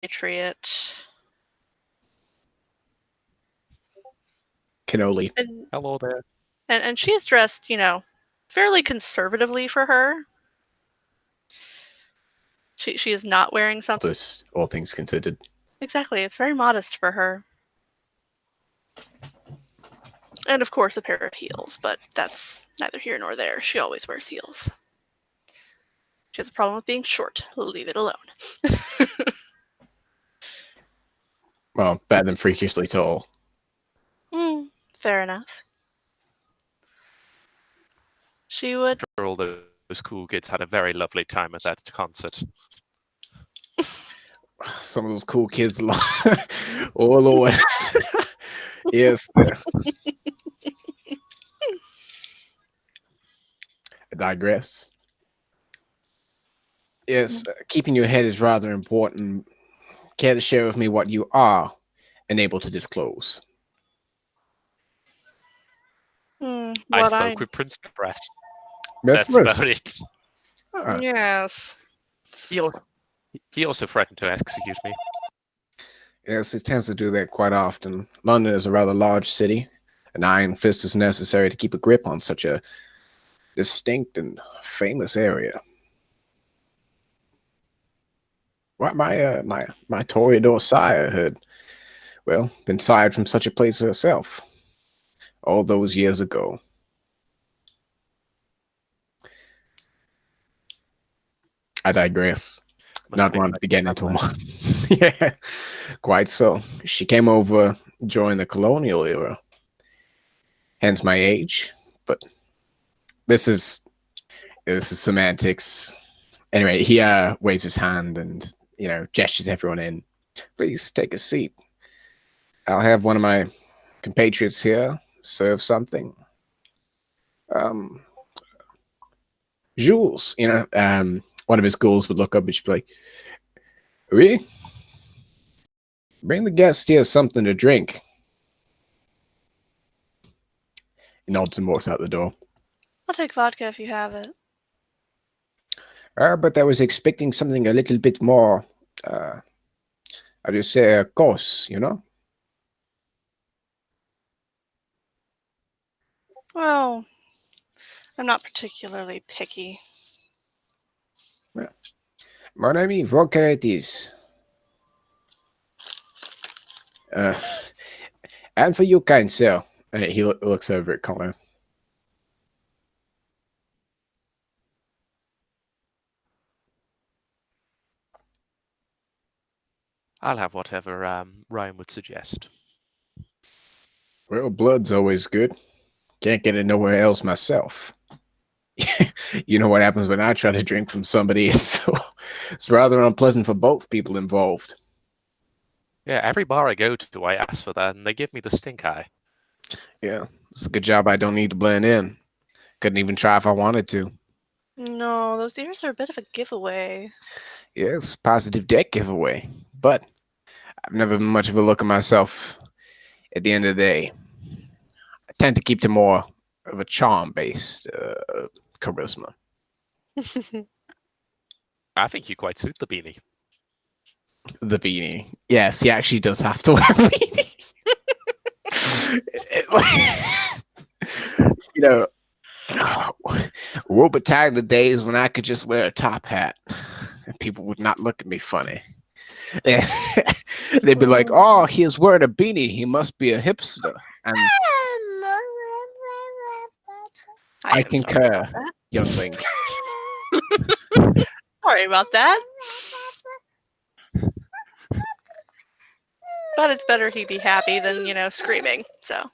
compatriot. Cannoli. Hello there. And she's dressed, fairly conservatively for her. She is not wearing something. All things considered. Exactly, it's very modest for her. And of course a pair of heels, but that's neither here nor there. She always wears heels. She has a problem with being short. Leave it alone. Well, better than freakishly tall. Fair enough. She would... All those cool kids had a very lovely time at that concert. Some of those cool kids, oh Lord. Yes. I digress. Yes, keeping your head is rather important. Care to share with me what you are unable to disclose? I spoke with Prince Press. That's about it. Yes. He also threatened to execute me. Yes, it tends to do that quite often. London is a rather large city. An iron fist is necessary to keep a grip on such a distinct and famous area. My Toreador sire had, well, been sired from such a place herself all those years ago. I digress. Not want to get into one. Yeah, quite so. She came over during the colonial era, hence my age. But this is semantics. Anyway, he waves his hand and gestures everyone in. Please take a seat. I'll have one of my compatriots here serve something. Jules, one of his ghouls would look up and she'd be like, "Oui? Bring the guest here something to drink." He nods and walks out the door. I'll take vodka if you have it. But I was expecting something a little bit more, how do you say, coarse, Well, I'm not particularly picky. Yeah. Mon ami, vodka it is. And for you, kind sir. He looks over at Connor. I'll have whatever Ryan would suggest. Well, blood's always good. Can't get it nowhere else myself. You know what happens when I try to drink from somebody. It's rather unpleasant for both people involved. Yeah, every bar I go to, I ask for that, and they give me the stink eye. Yeah, it's a good job I don't need to blend in. Couldn't even try if I wanted to. No, those ears are a bit of a giveaway. Yes, positive deck giveaway. But I've never been much of a look at myself at the end of the day. I tend to keep to more of a charm-based charisma. I think you quite suit the beanie. The beanie. Yes, he actually does have to wear a beanie. Woe betide the days when I could just wear a top hat and people would not look at me funny. They'd be like, "Oh, he is wearing a beanie. He must be a hipster." And I concur, youngling. Sorry about that. But it's better he be happy than, screaming, so.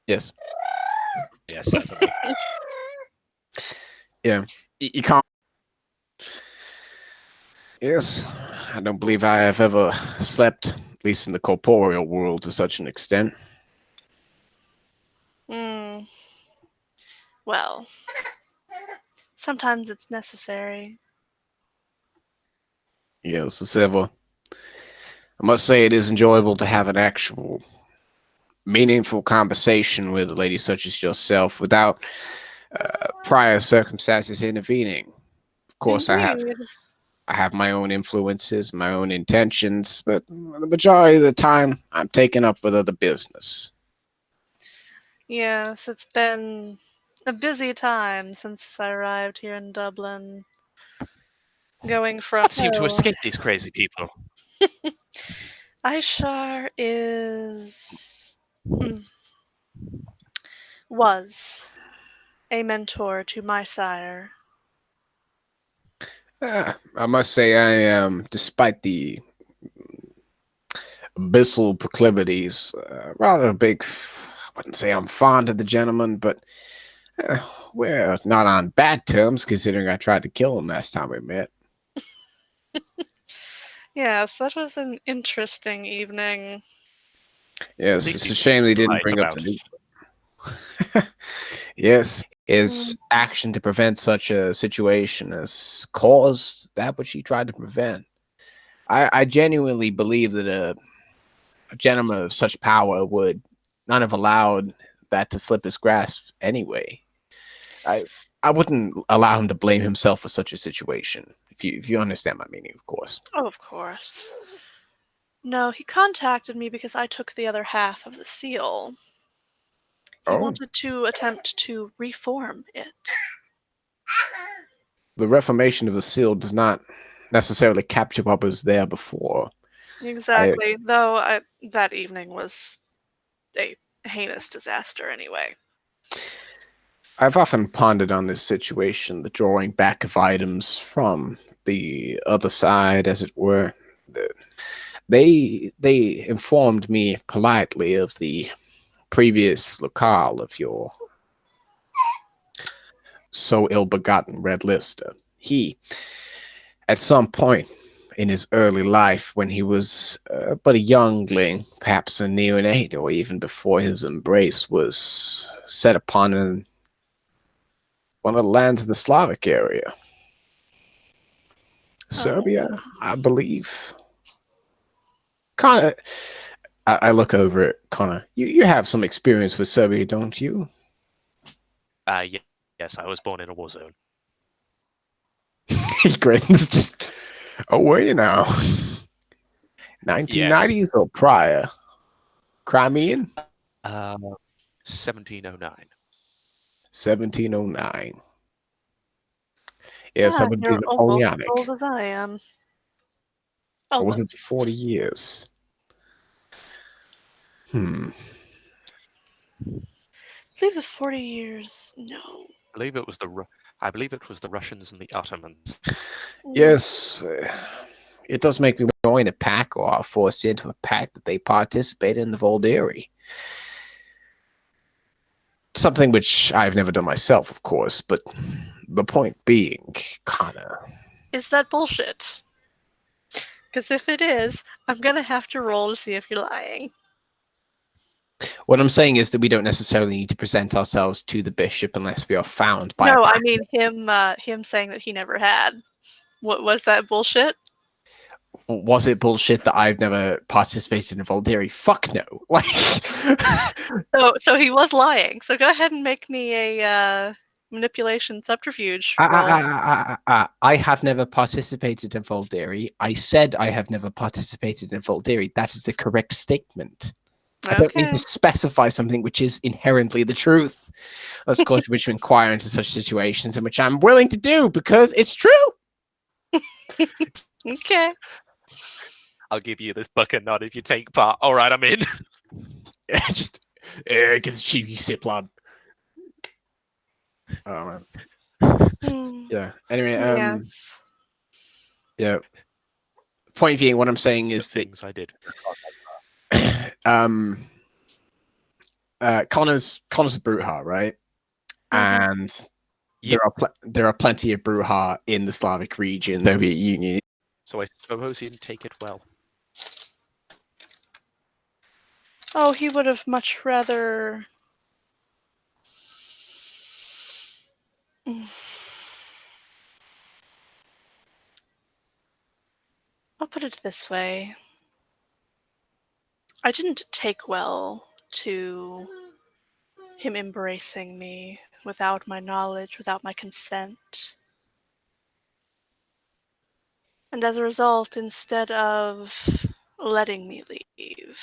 Yes. Yes, definitely. Yeah. You can't. Yes. I don't believe I have ever slept, at least in the corporeal world, to such an extent. Well, sometimes it's necessary. Yes, as ever. I must say it is enjoyable to have an actual meaningful conversation with a lady such as yourself without prior circumstances intervening. Of course, Indeed. I have I have my own influences, my own intentions, but the majority of the time, I'm taken up with other business. Yes, it's been a busy time since I arrived here in Dublin. Going from What seemed to escape these crazy people? Ishar is was a mentor to my sire. I must say, I am, despite the abyssal proclivities, rather a big. I wouldn't say I'm fond of the gentleman, but uh, we're not on bad terms considering I tried to kill him last time we met. Yes, that was an interesting evening. Yes, least it's a he's shame they didn't polite bring up about the it. news. Yes, his action to prevent such a situation has caused that which he tried to prevent. I genuinely believe that a gentleman of such power would not have allowed that to slip his grasp anyway. I I wouldn't allow him to blame himself for such a situation. If you understand my meaning, of course. Oh, of course. No, he contacted me because I took the other half of the seal. He Oh, wanted to attempt to reform it. the reformation of the seal does not necessarily capture what was there before. Exactly, though that evening was a heinous disaster anyway. I've often pondered on this situation, the drawing back of items from the other side, as it were. They informed me politely of the previous locale of your so ill-begotten Red Lister. He, at some point in his early life, when he was but a youngling, perhaps a neonate, or even before his embrace, was set upon in one of the lands of the Slavic area. Serbia, I believe. Connor, I look over at Connor. You have some experience with Serbia, don't you? Yes, I was born in a war zone. He grins. Just where you now? Yes. 1990s or prior? Crimean? 1709. 1709. Yes, I would be You're almost as Napoleonic. old as I am. Or was it Almost. 40 years? Hmm. I believe the 40 years. No. I believe it was the Russians and the Ottomans. Yes, it does make me join a pack or are forced into a pack that they participate in the Volderi. Something which I've never done myself, of course, but the point being, Connor. Is that bullshit? Because if it is, I'm gonna have to roll to see if you're lying. What I'm saying is that we don't necessarily need to present ourselves to the bishop unless we are found by No, a I pack. mean him saying that he never had. What was that bullshit? Was it bullshit that I've never participated in Volderi? Fuck no. Like, So he was lying. So go ahead and make me a manipulation subterfuge roll. I have never participated in Volderi. I said I have never participated in Volderi. That is the correct statement. I don't need Okay. to specify something which is inherently the truth. Of course, which inquire into such situations, in which I'm willing to do because it's true. Okay. I'll give you this bucket nod if you take part. All right, I'm in. Just because cheeky sip lad. Oh man. Yeah. Anyway, Yes. yeah. Point being, what I'm saying The is that things I did. Connor's a Brutha, right? And Yep. there are plenty of Brutha in the Slavic region, Soviet Union. So I suppose he didn't take it well. Oh, he would have much rather. I'll put it this way. I didn't take well to him embracing me without my knowledge, without my consent. And as a result, instead of letting me leave,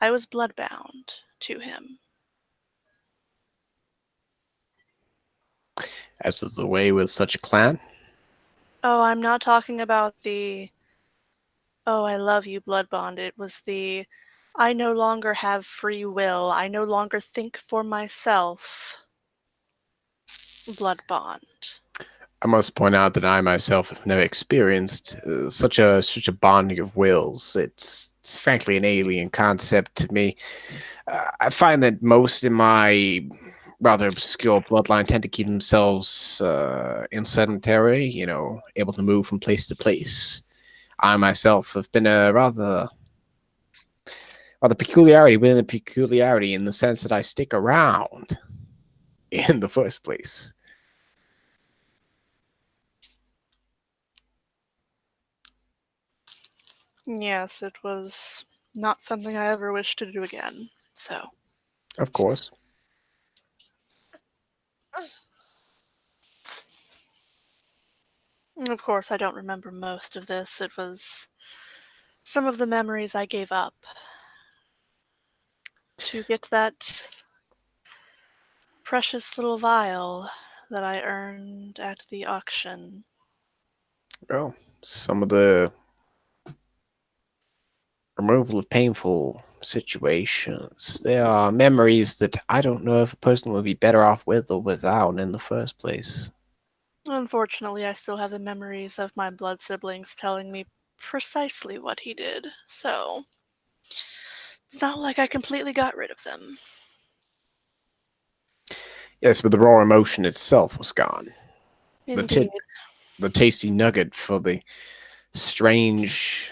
I was bloodbound to him. As is the way with such a clan. Oh, I'm not talking about the, oh, I love you blood bond. It was the, I no longer have free will. I no longer think for myself. Blood bond. I must point out that I myself have never experienced such a bonding of wills. It's frankly an alien concept to me. I find that most in my rather obscure bloodline tend to keep themselves in sedentary, able to move from place to place. I myself have been a rather peculiarity within a peculiarity in the sense that I stick around in the first place. Yes, it was not something I ever wish to do again. So. Of course. Of course, I don't remember most of this. It was some of the memories I gave up to get that precious little vial that I earned at the auction. Well, some of the removal of painful situations. There are memories that I don't know if a person would be better off with or without in the first place. Unfortunately, I still have the memories of my blood siblings telling me precisely what he did, so it's not like I completely got rid of them. Yes, but the raw emotion itself was gone. Indeed. The tasty nugget for the strange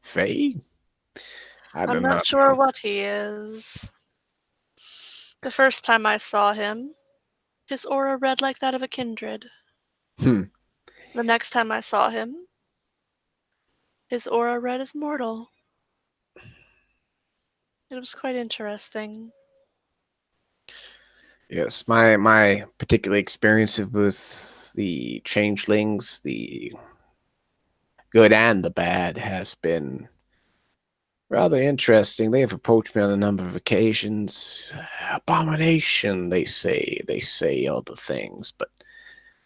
Fae? I'm not sure what he is. The first time I saw him, his aura read like that of a kindred. Hmm. The next time I saw him, his aura read as mortal. It was quite interesting. Yes, my particular experience with the changelings, the good and the bad, has been rather interesting. They have approached me on a number of occasions. Abomination, they say other things, but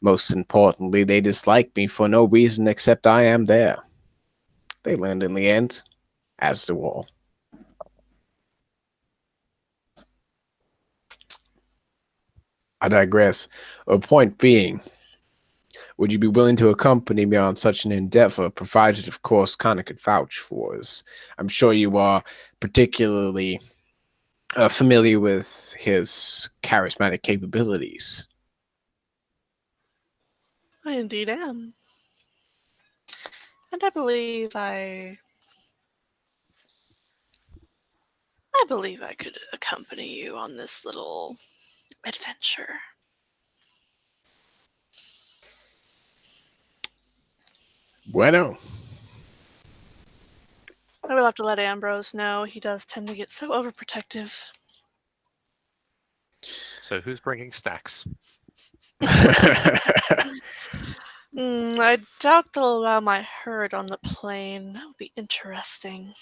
most importantly, they dislike me for no reason except I am there. They learned in the end, as do all. I digress. A point being, would you be willing to accompany me on such an endeavor, provided, of course, Connor could vouch for us? I'm sure you are particularly familiar with his charismatic capabilities. I indeed am. And I believe I could accompany you on this little adventure. Bueno. I will have to let Ambrose know. He does tend to get so overprotective. So who's bringing snacks? I doubt they'll allow my herd on the plane. That would be interesting.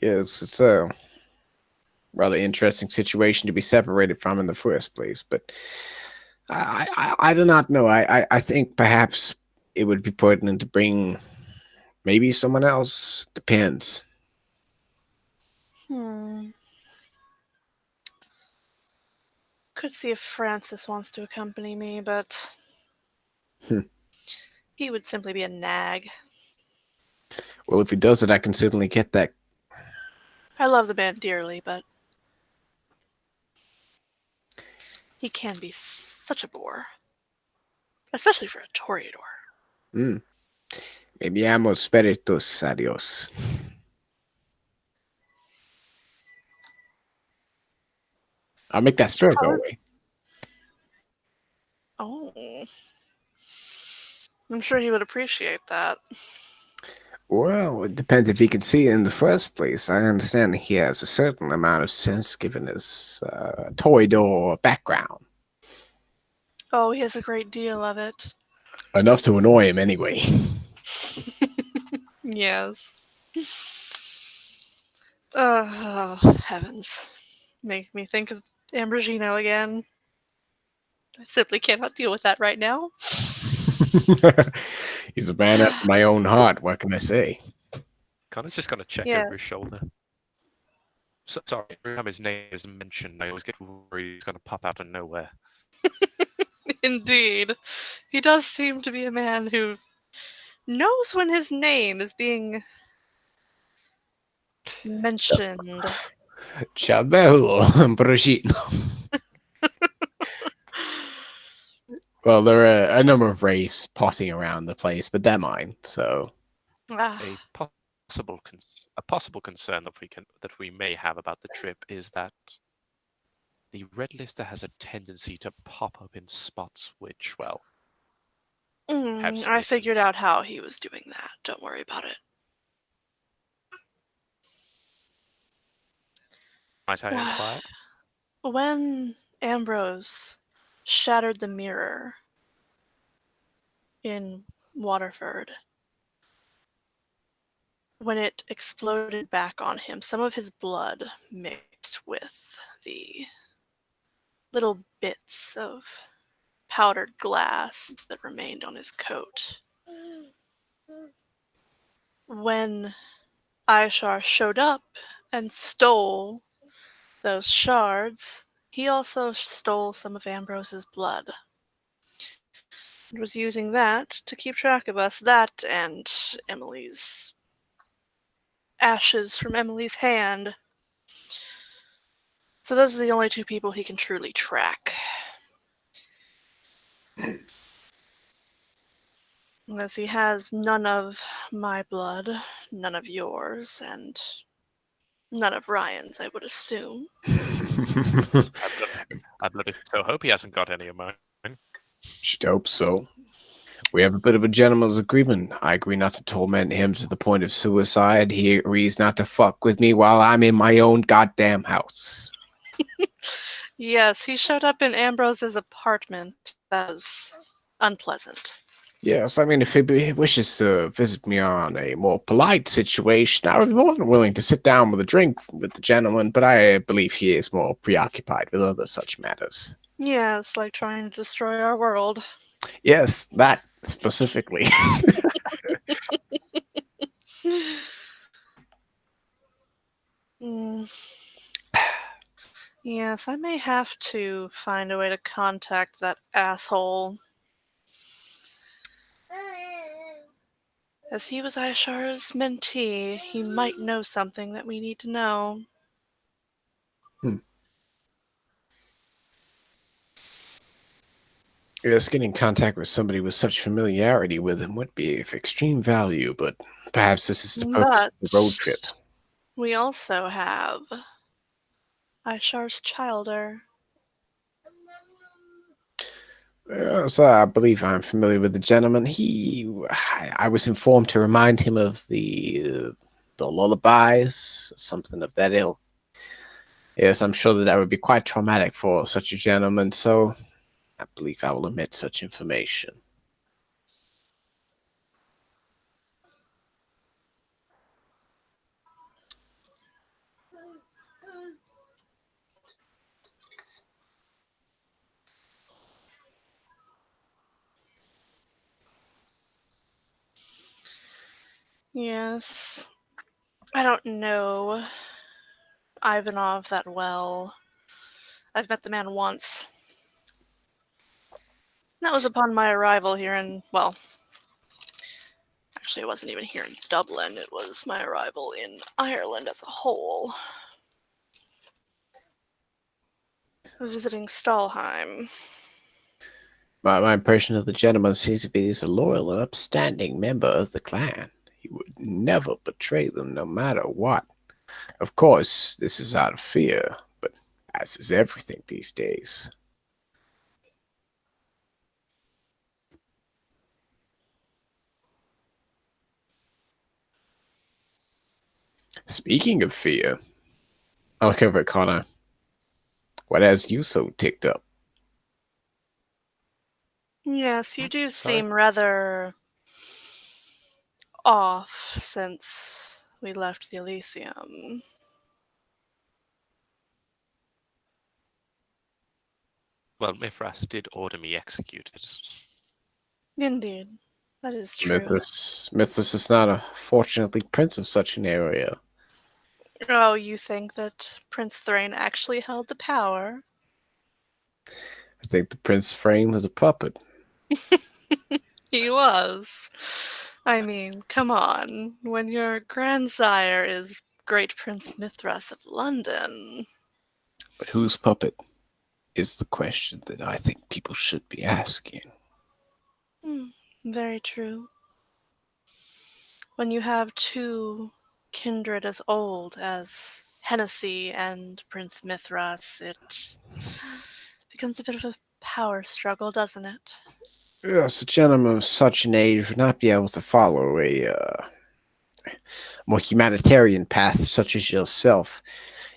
Yes, it's a rather interesting situation to be separated from in the first place, but I do not know. I think perhaps it would be pertinent to bring maybe someone else. Depends. Could see if Francis wants to accompany me, but he would simply be a nag. Well, if he does it, I can certainly get that. I love the man dearly, but he can be such a bore. Especially for a Toreador. Me llamo Spiritus. Adios. I'll make that spirit go away. Oh. I'm sure he would appreciate that. Well, it depends if he can see it in the first place. I understand that he has a certain amount of sense given his Toreador background. Oh, he has a great deal of it. Enough to annoy him anyway. Yes. Oh, heavens. Make me think of Ambrogino again. I simply cannot deal with that right now. He's a man after my own heart. What can I say? Connor's just gonna check Yeah. over his shoulder. So, sorry, every time his name is mentioned, I always get worried he's gonna pop out of nowhere. Indeed. He does seem to be a man who knows when his name is being mentioned. Ciao Brigino. Well, there are a number of rays potting around the place, but they're mine, so... Ah. A possible concern that we may have about the trip is that the red lister has a tendency to pop up in spots which, well, have I figured significance. out how he was doing that. Don't worry about it. Might I inquire? When Ambrose shattered the mirror in Waterford, when it exploded back on him, some of his blood mixed with the little bits of powdered glass that remained on his coat. When Aishar showed up and stole those shards, he also stole some of Ambrose's blood. And was using that to keep track of us, that and Emily's ashes from Emily's hand. So those are the only two people he can truly track. As he has none of my blood, none of yours, and none of Ryan's, I would assume. I bloody so hope he hasn't got any of mine. Should hope so. We have a bit of a gentleman's agreement. I agree not to torment him to the point of suicide. He agrees not to fuck with me while I'm in my own goddamn house. Yes, he showed up in Ambrose's apartment. That was unpleasant. Yes, I mean, if he wishes to visit me on a more polite situation, I would be more than willing to sit down with a drink with the gentleman, but I believe he is more preoccupied with other such matters. Yeah, it's like trying to destroy our world. Yes, that specifically. Mm. Yes, I may have to find a way to contact that asshole. As he was Aishar's mentee, he might know something that we need to know. Yes, getting in contact with somebody with such familiarity with him would be of extreme value, but perhaps this is the purpose of But the road trip. we also have Aishar's childer. Yes, I believe I'm familiar with the gentleman. I was informed to remind him of the lullabies, something of that ilk. Yes, I'm sure that would be quite traumatic for such a gentleman, so I believe I will omit such information. Yes. I don't know Ivanov that well. I've met the man once. That was upon my arrival here in, well, actually, it wasn't even here in Dublin. It was my arrival in Ireland as a whole. Visiting Stalheim. My impression of the gentleman seems to be he's a loyal and upstanding member of the clan. He would never betray them, no matter what. Of course, this is out of fear, but as is everything these days. Speaking of fear, I look over at Connor. What has you so ticked up? Yes, you do Sorry? seem rather off since we left the Elysium. Well, Mithras did order me executed. Indeed, that is true. Mythos is not a fortunately prince of such an area. Oh, you think that Prince Thrain actually held the power? I think the Prince Frame was a puppet. He was. I mean, come on. When your grandsire is Great Prince Mithras of London. But whose puppet is the question that I think people should be asking. Hmm, very true. When you have two kindred as old as Hennessy and Prince Mithras, it becomes a bit of a power struggle, doesn't it? Yes, a gentleman of such an age would not be able to follow a more humanitarian path such as yourself.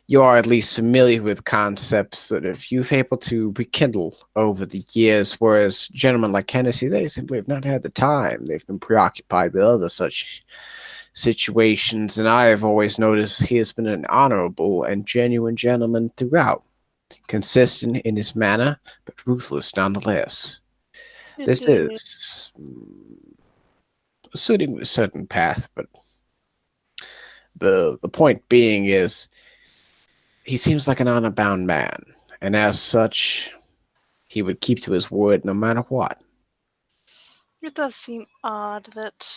You are at least familiar with concepts that if you've able to rekindle over the years, whereas gentlemen like Hennessy, they simply have not had the time. They've been preoccupied with other such situations, and I have always noticed he has been an honorable and genuine gentleman throughout, consistent in his manner, but ruthless nonetheless. This Indeed. is suiting a certain path, but the point being is he seems like an honor bound man, and as such, he would keep to his word no matter what. It does seem odd that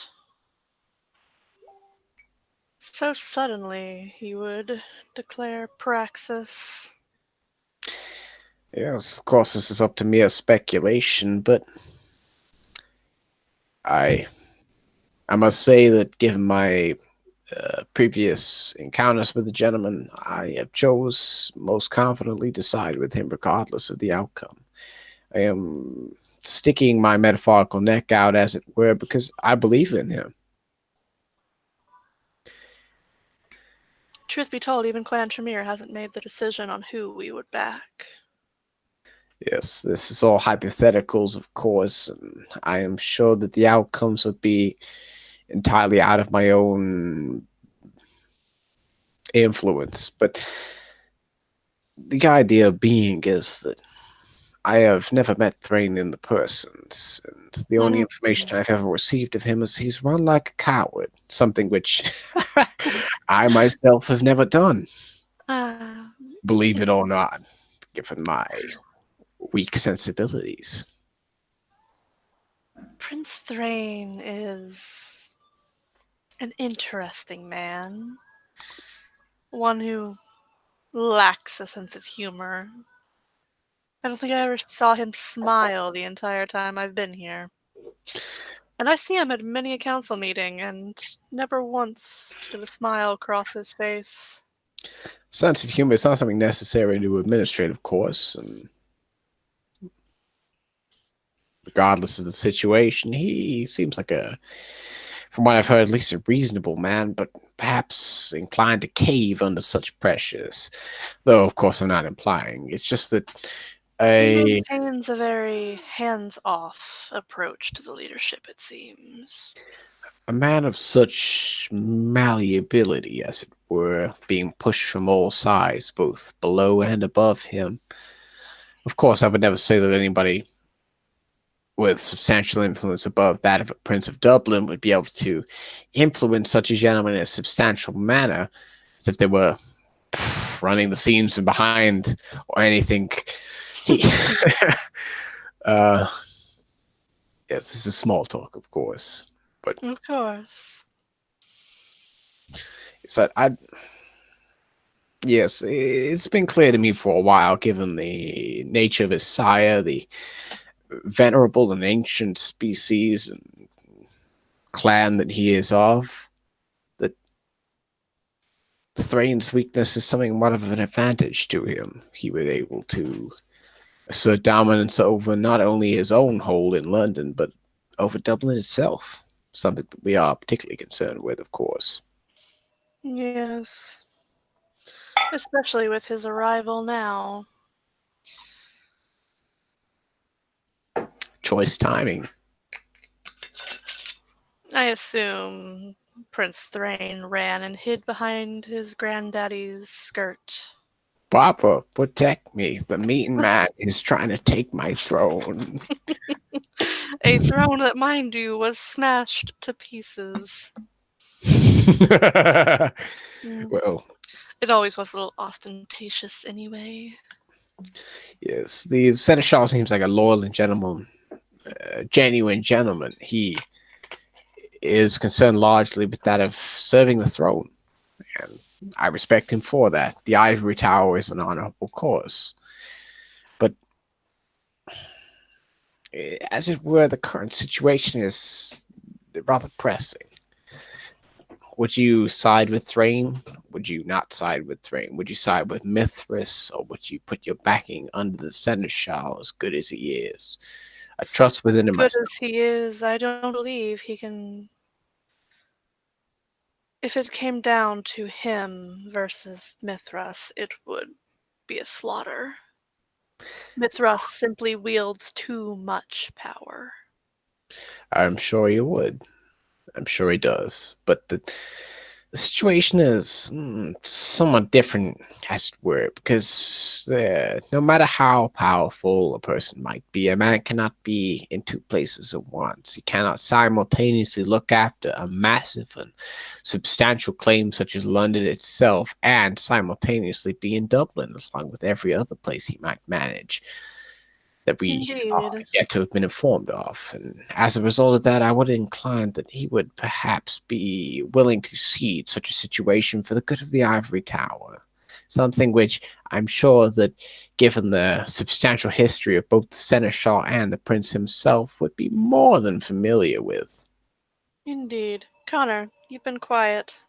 so suddenly he would declare praxis. Yes, of course, this is up to mere speculation, but I I must say that given my previous encounters with the gentleman, I have chose most confidently to side with him regardless of the outcome. I am sticking my metaphorical neck out, as it were, because I believe in him. Truth be told, even Clan Tremere hasn't made the decision on who we would back. Yes, this is all hypotheticals, of course, and I am sure that the outcomes would be entirely out of my own influence. But the idea being is that I have never met Thrain in the persons, and the only Mhm. information I've ever received of him is he's run like a coward, something which I myself have never done, Ah, believe it or not, given my weak sensibilities. Prince Thrain is an interesting man. One who lacks a sense of humor. I don't think I ever saw him smile the entire time I've been here. And I see him at many a council meeting, and never once did a smile cross his face. Sense of humor is not something necessary to administrate, of course, and regardless of the situation, he seems like from what I've heard, at least a reasonable man, but perhaps inclined to cave under such pressures. Though, of course, I'm not implying. It's just that He a maintains a very hands-off approach to the leadership, it seems. a man of such malleability, as it were, being pushed from all sides, both below and above him. Of course, I would never say that anybody with substantial influence above that of a Prince of Dublin would be able to influence such a gentleman in a substantial manner, as if they were running the scenes from behind or anything. He, uh, yes, this is small talk, of course, but Of course. it's that I. Yes, it's been clear to me for a while, given the nature of his sire, the venerable and ancient species and clan that he is of, that Thrain's weakness is something what of an advantage to him. He was able to assert dominance over not only his own hold in London, but over Dublin itself. Something that we are particularly concerned with, of course. Yes. Especially with his arrival now. choice timing. I assume Prince Thrain ran and hid behind his granddaddy's skirt. Papa, protect me. The mean man is trying to take my throne. A throne that, mind you, was smashed to pieces. Well, it always was a little ostentatious anyway. Yes, the seneschal seems like a loyal and genuine gentleman. He is concerned largely with that of serving the throne, and I respect him for that. The ivory tower is an honorable cause, but as it were, the current situation is rather pressing. Would you side with Thrain? Would you not side with Thrain? Would you side with Mithras, or would you put your backing under the seneschal, as good as he is? I trust within him Good myself. as he is, I don't believe he can. If it came down to him versus Mithras, it would be a slaughter. Mithras simply wields too much power. I'm sure he would. I'm sure he does. But the situation is somewhat different, as it were, because no matter how powerful a person might be, a man cannot be in two places at once. He cannot simultaneously look after a massive and substantial claim such as London itself and simultaneously be in Dublin, along with every other place he might manage that we are Indeed. yet to have been informed of. And as a result of that, I would incline that he would perhaps be willing to cede such a situation for the good of the Ivory Tower. Something which I'm sure that, given the substantial history of both the Seneschal and the Prince himself, would be more than familiar with. Indeed. Connor, you've been quiet.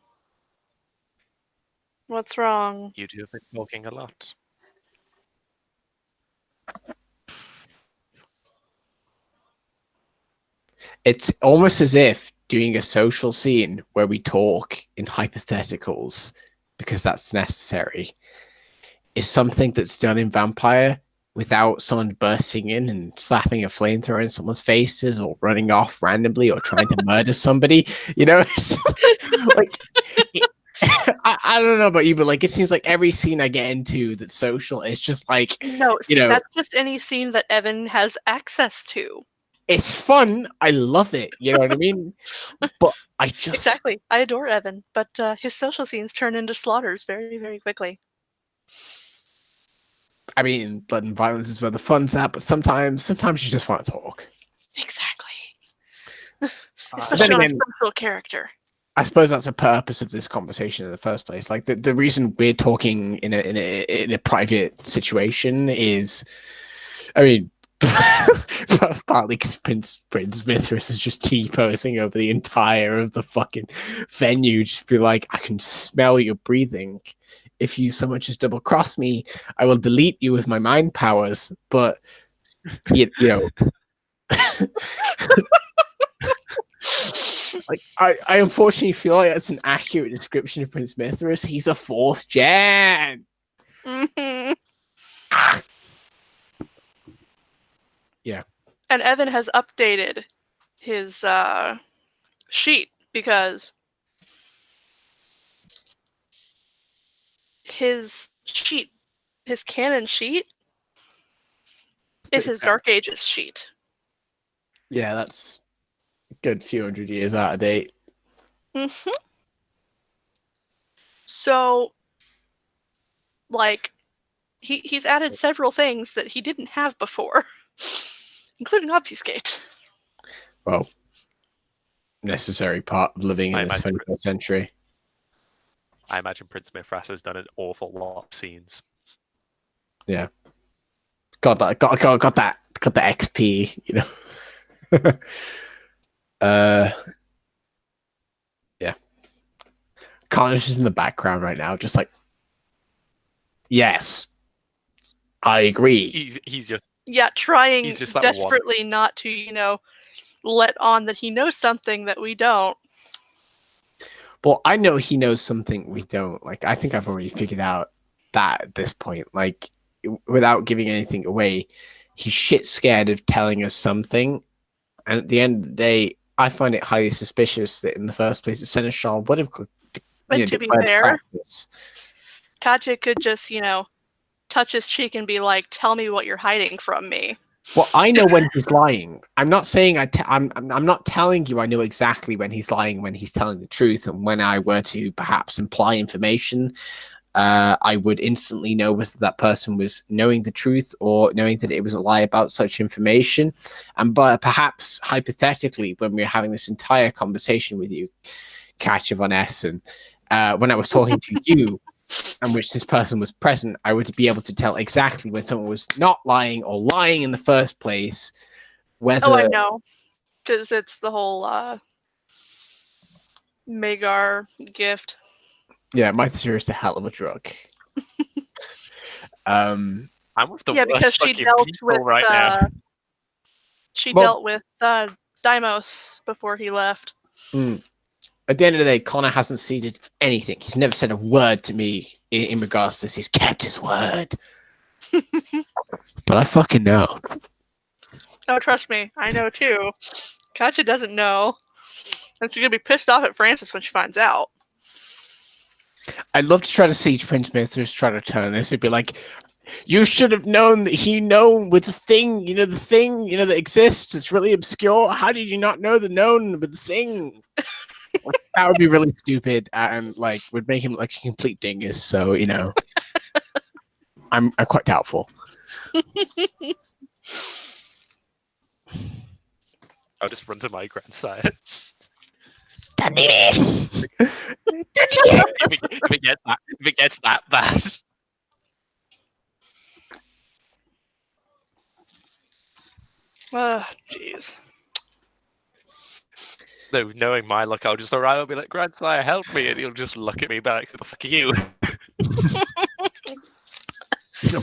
What's wrong? You two have been talking a lot. It's almost as if doing a social scene where we talk in hypotheticals, because that's necessary, is something that's done in Vampire without someone bursting in and slapping a flamethrower in someone's faces or running off randomly or trying to murder somebody. You know, like I don't know about you, but like it seems like every scene I get into that's social, it's just like, No, see, you know, that's just any scene that Evan has access to. it's fun. I love it. You know what I mean? But I just Exactly. I adore Evan, but his social scenes turn into slaughters very, very quickly. I mean, blood and violence is where the fun's at, but sometimes you just want to talk. Exactly. Then Especially on a again, social character. I suppose that's the purpose of this conversation in the first place. Like the reason we're talking in a private situation is, I mean, partly because Prince Mithras is just T-posing over the entire of the fucking venue, just be like, I can smell your breathing. If you so much as double cross me, I will delete you with my mind powers. But you know, like I unfortunately feel like that's an accurate description of Prince Mithras. He's a fourth gen. Mm-hmm. Yeah. And Evan has updated his sheet because his canon sheet is his Dark Ages sheet. Yeah, that's a good few hundred years out of date. Mm-hmm. So, like, he's added several things that he didn't have before, including obfuscate. Well, necessary part of living in this 21st century. I imagine Prince Mithras has done an awful lot of scenes. Yeah, got that XP, you know. Yeah. Connor's just in the background right now, just like, yes, I agree. He's just trying just like desperately not to, let on that he knows something that we don't. Well, I know he knows something we don't. Like, I think I've already figured out that at this point. Like, without giving anything away, he's shit scared of telling us something. And at the end of the day, I find it highly suspicious that in the first place, the Seneschal would have But to be declared fair, practice. Katya could just, touch his cheek and be like, "Tell me what you're hiding from me." Well, I know when he's lying. I'm not saying I'm not telling you I know exactly when he's lying, when he's telling the truth, and when I were to perhaps imply information, I would instantly know whether that person was knowing the truth or knowing that it was a lie about such information. And but perhaps hypothetically, when we were having this entire conversation with you, Katja von Essen, when I was talking to you, and which this person was present, I would be able to tell exactly when someone was not lying or lying in the first place. Whether Oh, I know, because it's the whole Magar gift. yeah, my theory is a hell of a drug. I'm with the because worst she fucking dealt people with right now. she Well- dealt with Deimos before he left. At the end of the day, Connor hasn't ceded anything. He's never said a word to me in regards to this. He's kept his word. But I fucking know. Oh, trust me, I know too. Katja doesn't know, and she's gonna be pissed off at Francis when she finds out. I'd love to try to see Prince Mithras try to turn this. It'd be like, you should have known that he known with the thing, that exists. It's really obscure. How did you not know the known with the thing? That would be really stupid and like would make him like a complete dingus. So I'm quite doubtful. I'll just run to my grandsire. If if it gets that bad. Jeez. No, knowing my luck, I'll just arrive and be like, "Grandsire, help me," and he'll just look at me back. Who the fuck are you?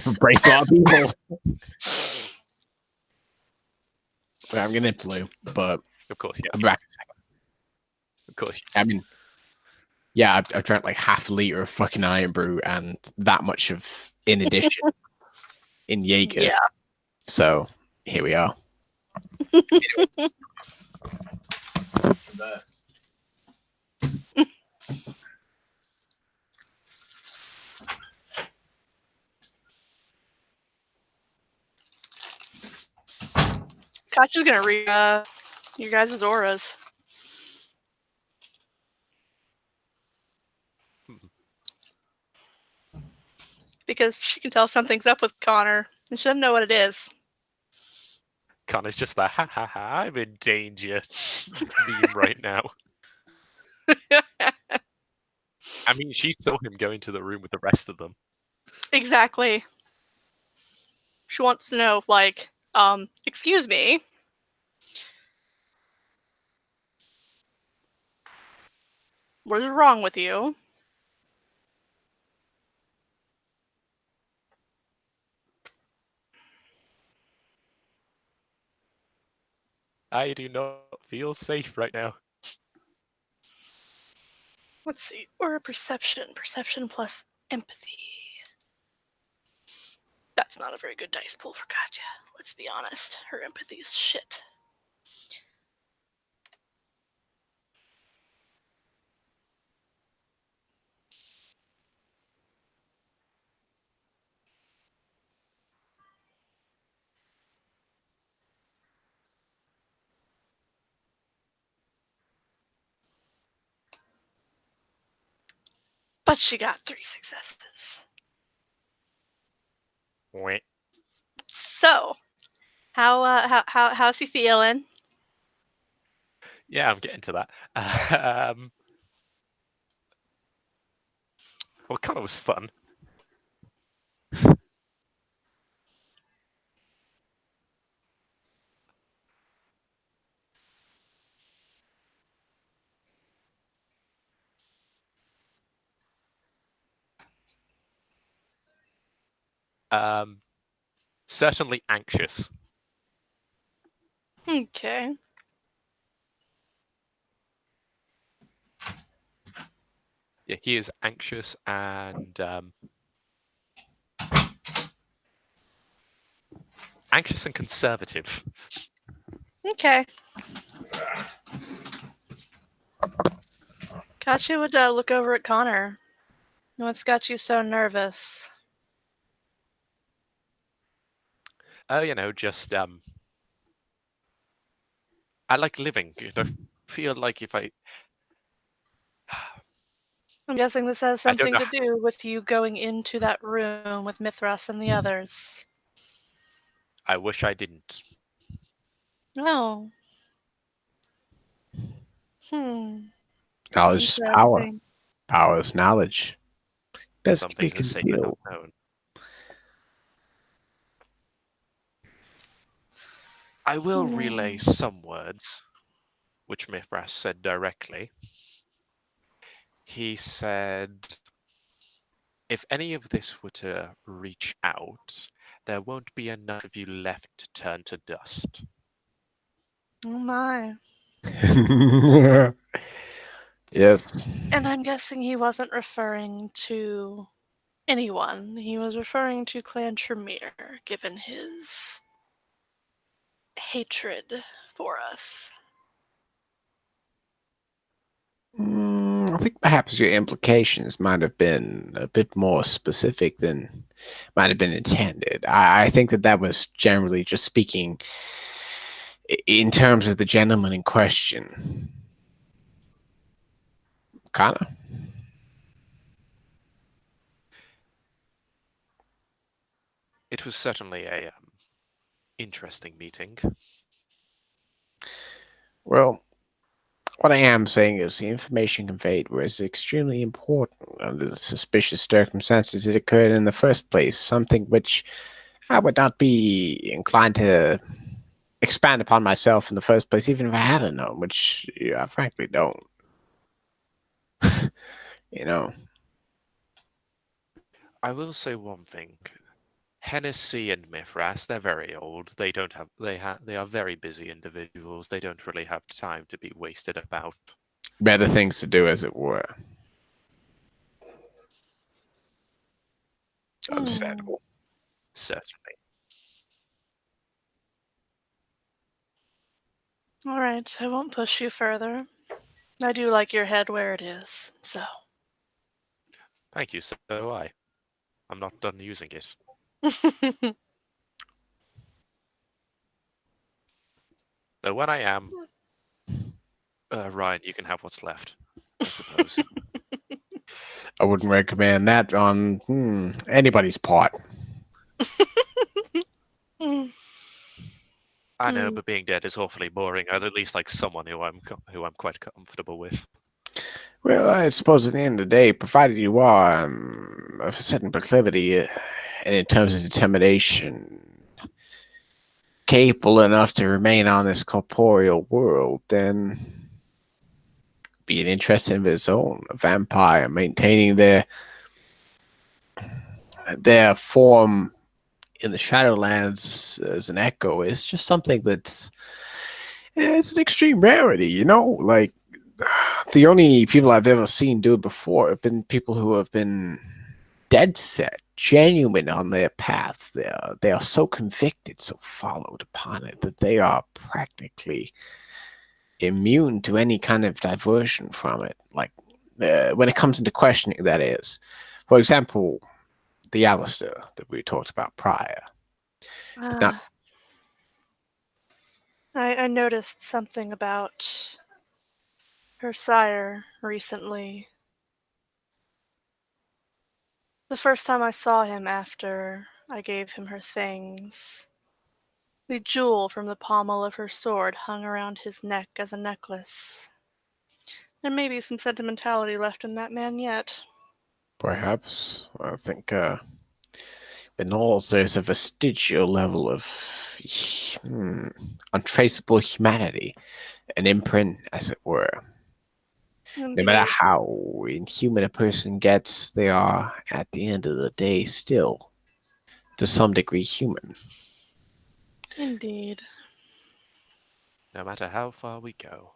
Embrace a lot of people. I'm gonna hit blue, but Of course, yeah. I'm back in a second. Of course. I mean, yeah, I've drank like half a liter of fucking Iron Brew and that much of in addition in Jaeger. Yeah. So here we are. Katja's gonna read your guys' auras. Because she can tell something's up with Connor, and she doesn't know what it is. Connor's just like, ha ha ha, I'm in danger. Meme right now. I mean, she saw him go into the room with the rest of them. Exactly. She wants to know, like, excuse me. What is wrong with you? I do not feel safe right now. Let's see. Or a perception. Perception plus empathy. That's not a very good dice pool for Katja. Let's be honest. Her empathy's shit. But she got 3 successes. Wait. So, how's he feeling? Yeah, I'm getting to that. Well, Connor was fun. Certainly anxious. Okay. Yeah, he is anxious and Anxious and conservative. Okay. Kachi would look over at Connor. What's got you so nervous? Oh, just I like living. I feel like if I'm guessing this has I don't something know. to do with you going into that room with Mithras and the others. I wish I didn't. Oh. Hmm. Knowledge is power. Interesting. Power is knowledge. Best Some be things are sacred concealed. unknown. I will relay Hmm. some words, which Mithras said directly. He said, if any of this were to reach out, there won't be enough of you left to turn to dust. Oh my. Yes. And I'm guessing he wasn't referring to anyone. He was referring to Clan Tremere, given his hatred for us. I think perhaps your implications might have been a bit more specific than might have been intended. I think that was generally just speaking in terms of the gentleman in question. Kinda. It was certainly a interesting meeting. Well, what I am saying is the information conveyed was extremely important under the suspicious circumstances it occurred in the first place, something which I would not be inclined to expand upon myself in the first place, even if I hadn't known, which I frankly don't. You know. I will say one thing. Hennessy and Mithras, they're very old. They don't have they are very busy individuals. They don't really have time to be wasted about. Better things to do, as it were. Hmm. Understandable. Certainly. All right, I won't push you further. I do like your head where it is, so. Thank you, so do I. I'm not done using it. Though when I am, Ryan, you can have what's left, I suppose. I wouldn't recommend that on anybody's part. Hmm. I know, but being dead is awfully boring. I'd at least like someone who I'm quite comfortable with. Well, I suppose at the end of the day, provided you are of a certain proclivity and in terms of determination, capable enough to remain on this corporeal world, then be an interest of its own. A vampire maintaining their form in the Shadowlands as an echo is just something that's it's an extreme rarity, you know? Like the only people I've ever seen do it before have been people who have been dead set, genuine on their path. They are so convicted, so followed upon it that they are practically immune to any kind of diversion from it. Like when it comes into questioning, that is, for example, the Alistair that we talked about prior. Did not I noticed something about her sire recently. The first time I saw him after I gave him her things, the jewel from the pommel of her sword hung around his neck as a necklace. There may be some sentimentality left in that man yet. perhaps. I think in all there's a vestigial level of untraceable humanity, an imprint, as it were. No matter Indeed. how inhuman a person gets, they are, at the end of the day, still, to some degree, human. Indeed. No matter how far we go,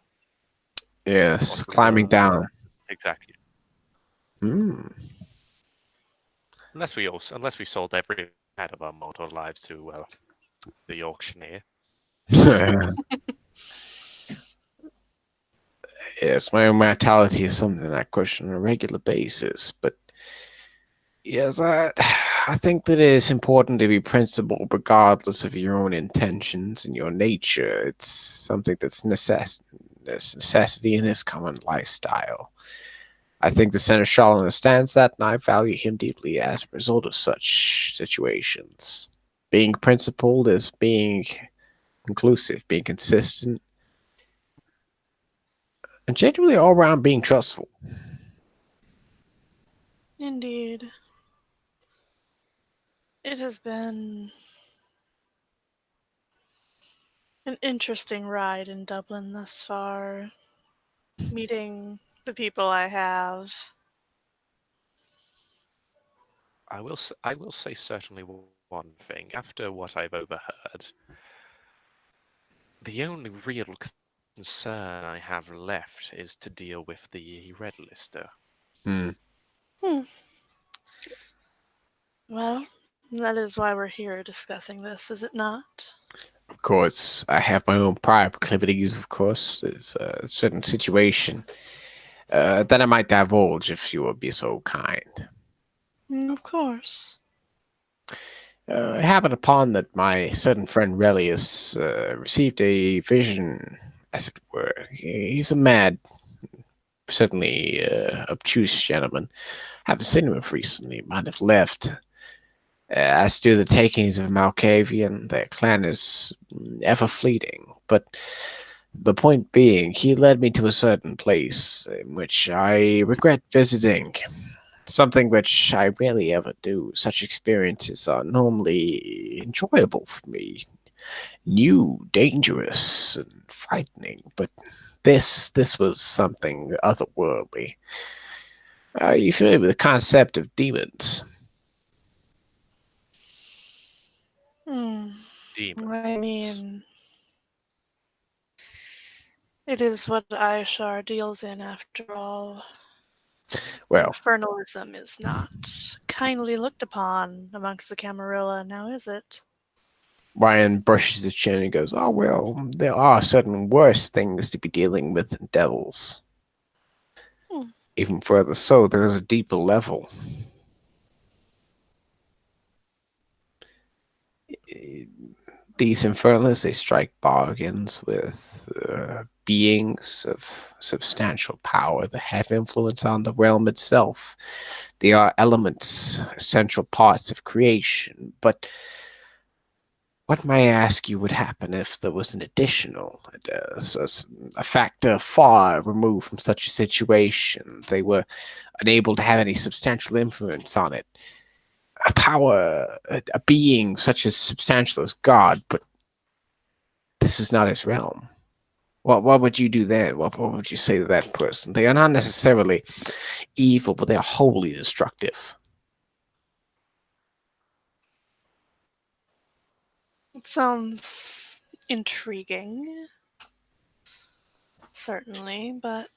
Yes, what we climbing will down. exactly. Hmm. Unless we sold every out of our mortal lives to the auctioneer. Yes, my own mortality is something I question on a regular basis, but yes, I think that it is important to be principled regardless of your own intentions and your nature. It's something that's necessity in this common lifestyle. I think the Seneschal understands that, and I value him deeply as a result of such situations. Being principled is being inclusive, being consistent, and genuinely all around being trustful. Indeed. It has been an interesting ride in Dublin thus far, meeting the people I have. I will say certainly one thing. After what I've overheard, the only real concern I have left is to deal with the red lister. Hmm. Hmm. Well, that is why we're here discussing this, is it not? Of course, I have my own prior proclivities, of course. There's a certain situation that I might divulge if you would be so kind. Of course. It happened upon that my certain friend Relius received a vision, as it were. He's a mad, certainly obtuse gentleman. Haven't seen him recently, might have left. As to the takings of Malkavian, their clan is ever fleeting. But the point being, he led me to a certain place in which I regret visiting. Something which I rarely ever do. Such experiences are normally enjoyable for me. New, dangerous, and frightening. But this was something otherworldly. Are you familiar with the concept of demons? Hmm. I Demons. mean, it is what Aishar deals in after all. Well, Infernalism is not kindly looked upon amongst the Camarilla, now is it? Ryan brushes his chin and goes, "Oh well, there are certain worse things to be dealing with than devils. Hmm. Even further so, there is a deeper level. These infernals, they strike bargains with beings of substantial power that have influence on the realm itself. They are elements, essential parts of creation. But what, may I ask you, would happen if there was an additional, a factor far removed from such a situation? They were unable to have any substantial influence on it. A power, a being such as substantial as God, but this is not his realm. What would you do then? What would you say to that person? They are not necessarily evil, but they are wholly destructive. It sounds intriguing, certainly, but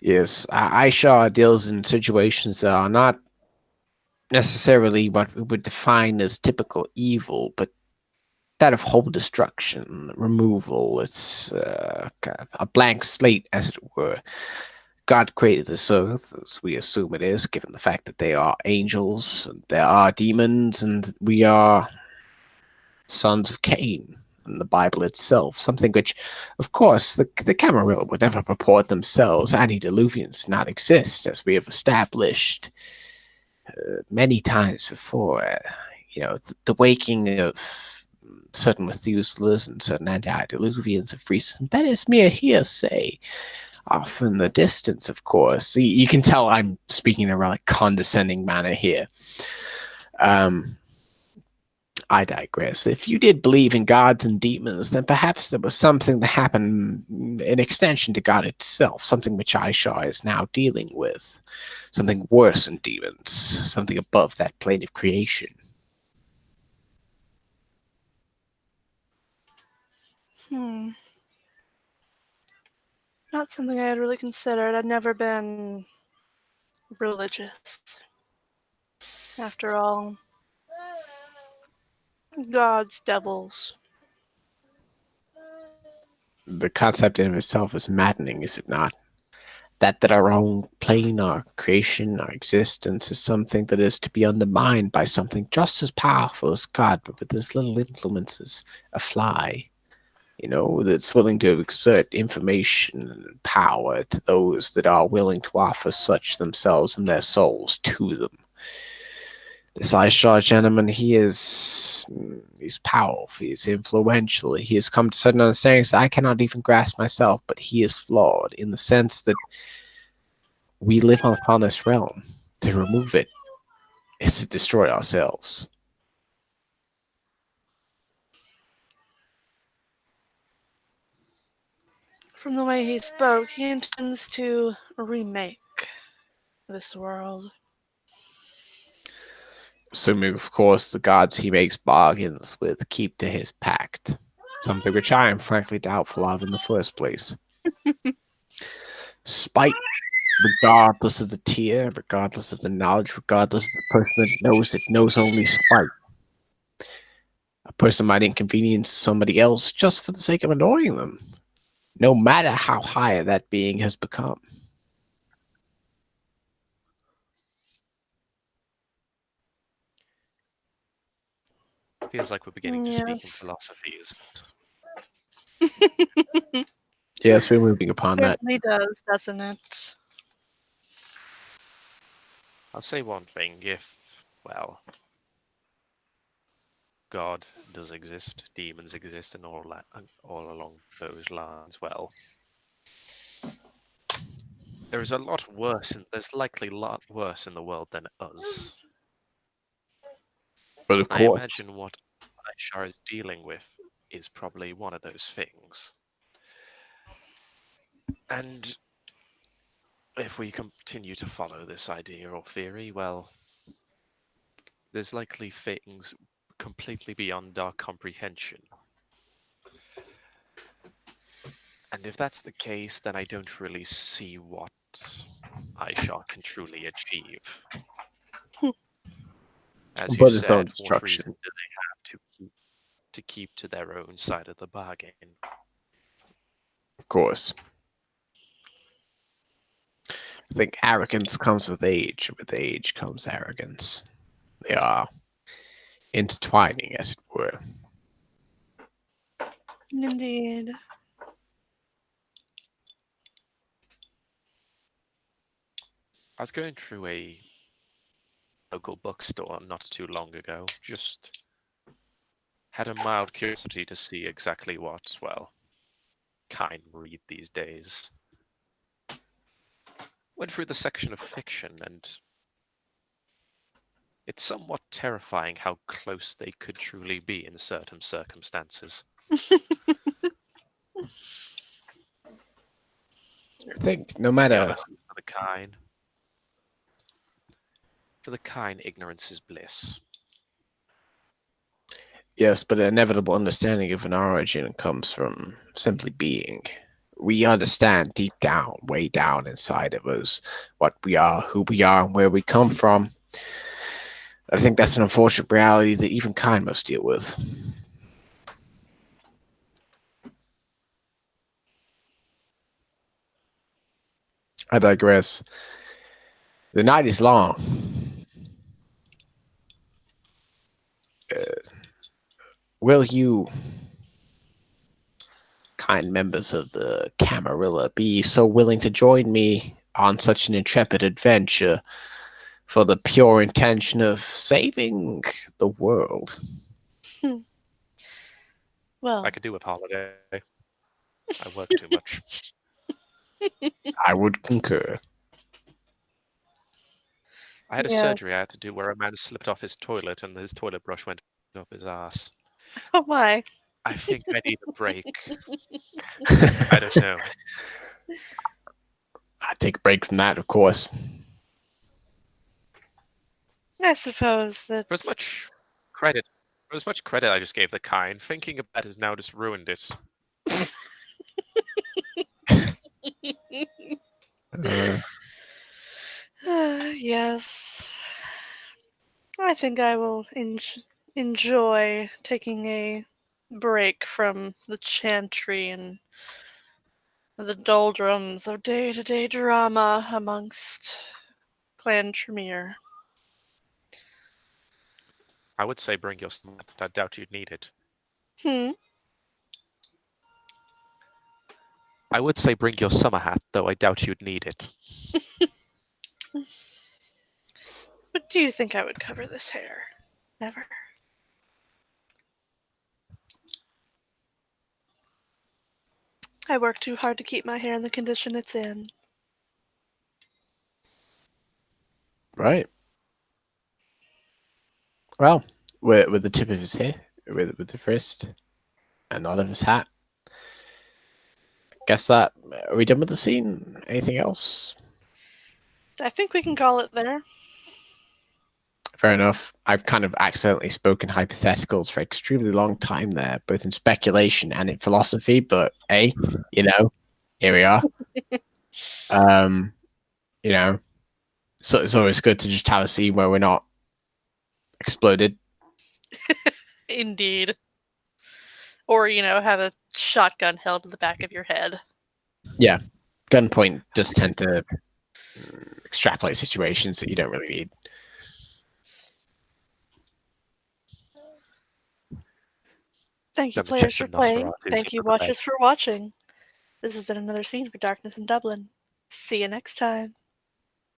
Yes, Aisha deals in situations that are not necessarily what we would define as typical evil, but that of whole destruction, removal. It's a blank slate, as it were. God created this earth, as we assume it is, given the fact that they are angels, and there are demons, and we are sons of Cain in the Bible itself. Something which, of course, the Camarilla would never purport themselves. Antediluvians not exist, as we have established many times before. The waking of certain Methuselahs and certain antediluvians of recent, that is mere hearsay. Off in the distance, of course. You can tell I'm speaking in a rather condescending manner here. Um, I digress. If you did believe in gods and demons, then perhaps there was something that happened in extension to God itself, something which Aisha is now dealing with. Something worse than demons, something above that plane of creation. hmm, not something I had really considered. I'd never been religious. After all, gods, devils. The concept in itself is maddening, is it not? That our own plane, our creation, our existence is something that is to be undermined by something just as powerful as God, but with as little influences, a fly, that's willing to exert information and power to those that are willing to offer such themselves and their souls to them. This Ishar gentleman, he's powerful, he's influential, he has come to certain understandings I cannot even grasp myself, but he is flawed in the sense that we live upon this realm. To remove it is to destroy ourselves. From the way he spoke, he intends to remake this world. Assuming, of course, the gods he makes bargains with keep to his pact. Something which I am frankly doubtful of in the first place. Spite, regardless of the tier, regardless of the knowledge, regardless of the person that knows only spite. A person might inconvenience somebody else just for the sake of annoying them, no matter how high that being has become. Feels like we're beginning to speak in Yes. philosophies. Yes, we're moving upon that. Certainly does, doesn't it? I'll say one thing, if, well, God does exist, demons exist, and all along those lines, well, there's likely a lot worse in the world than us. But of I course, imagine what Aishar is dealing with is probably one of those things. And if we continue to follow this idea or theory, well, there's likely things completely beyond our comprehension. And if that's the case, then I don't really see what Aishar can truly achieve. As you but its own said, what reason destruction. do they have to keep to their own side of the bargain? Of course. I think arrogance comes with age. With age comes arrogance. They are intertwining, as it were. Indeed. I was going through a local bookstore not too long ago, just had a mild curiosity to see exactly what, well, kind read these days. Went through the section of fiction, and it's somewhat terrifying how close they could truly be in certain circumstances. I think no To be matter. honest, for the kind, ignorance is bliss. Yes, but an inevitable understanding of an origin comes from simply being. We understand deep down, way down inside of us, what we are, who we are, and where we come from. I think that's an unfortunate reality that even kind must deal with. I digress. The night is long. Uh, will you, kind members of the Camarilla, be so willing to join me on such an intrepid adventure for the pure intention of saving the world? Well, I could do with holiday. I work too much. I would concur. I had a yes. surgery I had to do where a man slipped off his toilet and his toilet brush went up his ass. Oh my. I think I need a break. I don't know. I take a break from that, of course. I suppose that. For as much credit, I just gave the kind, thinking about it has now just ruined it. Uh, Yes. I think I will enjoy taking a break from the chantry and the doldrums of day-to-day drama amongst Clan Tremere. I would say bring your summer hat. I doubt you'd need it. Hmm. I would say bring your summer hat, though I doubt you'd need it. But do you think I would cover this hair? Never. I work too hard to keep my hair in the condition it's in. Right. Well, with the tip of his hair, with the wrist, and nod of his hat. Guess that are we done with the scene? Anything else? I think we can call it there. Fair enough. I've kind of accidentally spoken hypotheticals for an extremely long time there, both in speculation and in philosophy. But hey, here we are. You know, so it's always good to just have a scene where we're not exploded. Indeed. Or, have a shotgun held to the back of your head. Yeah, gunpoint does tend to extrapolate situations that you don't really need. Thank you, players, for playing. Thank you, watchers, for watching. This has been another scene for Darkness in Dublin. See you next time.